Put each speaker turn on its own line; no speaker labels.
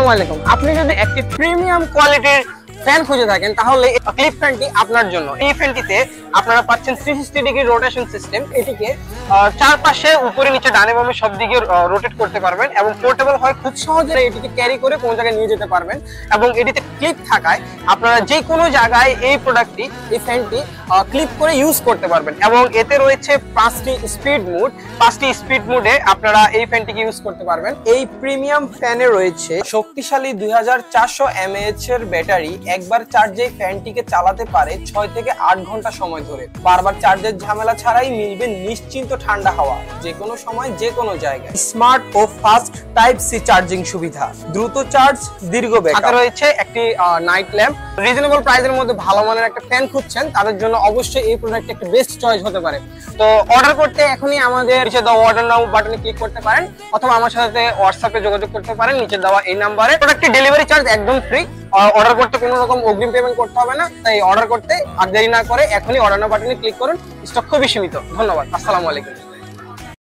আসসালামু আলাইকুম। আপনি যদি একটি প্রিমিয়াম কোয়ালিটির ফ্যান খুঁজে থাকেন তাহলে ক্লিপ ফ্যানটি আপনার জন্য। এই ফ্যানটিতে আপনারা পাচ্ছেন 360 ডিগ্রি রোটেশন সিস্টেম। এটিকে চারপাশে উপরে নিচে ডানে বামে সব দিকে রোটেট করতে পারবেন এবং পোর্টেবল হয়, খুব সহজে এটিকে ক্যারি করে কোনো জায়গায় নিয়ে যেতে পারবেন। এবং এটিতে ক্লিপ থাকায় আপনারা যে কোনো জায়গায় এই প্রোডাক্টটি, এই ফ্যানটি ক্লিপ করে ইউজ করতে পারবেন। এবং এতে রয়েছে 5টি স্পিড মোড, 5টি স্পিড মোডে আপনারা এই ফ্যানটিকে ইউজ করতে পারবেন। এই প্রিমিয়াম ফ্যানে রয়েছে শক্তিশালী 2400 mAh এর ব্যাটারি। একবার চার্জে ফ্যানটিকে চালাতে পারে 6 থেকে 8 ঘন্টা সময় ধরে। বারবার চার্জের ঝামেলা ছাড়াই মিলবে নিশ্চিন্ত ঠান্ডা হাওয়া, যে কোনো সময় যে কোনো জায়গায়। স্মার্ট ও ফাস্ট টাইপ সি চার্জিং সুবিধা, দ্রুত চার্জ, দীর্ঘ ব্যাকআপ রয়েছে। একটি নাইট ল্যাম্প। রিজনেবল প্রাইসের মধ্যে ভালো মানের একটা ফ্যান খুঁজছেন, তাদের জন্য অবশ্যই এই প্রোডাক্ট একটা বেস্ট চয়েস হতে পারে। তো অর্ডার করতে এখনই আমাদের নিচে দেওয়া অর্ডার নাও বাটনে ক্লিক করতে পারেন, অথবা আমার সাথে হোয়াটসঅ্যাপে যোগাযোগ করতে পারেন নিচে দেওয়া এই নাম্বারে। প্রোডাক্টের ডেলিভারি চার্জ একদম ফ্রি। অর্ডার করতে কোনো রকম অগ্রিম পেমেন্ট করতে হবে না। তাই অর্ডার করতে আর দেরি না করে এখনই অর্ডার নাও বাটনে ক্লিক করুন। স্টক খুবই সীমিত। ধন্যবাদ। আসসালামু আলাইকুম।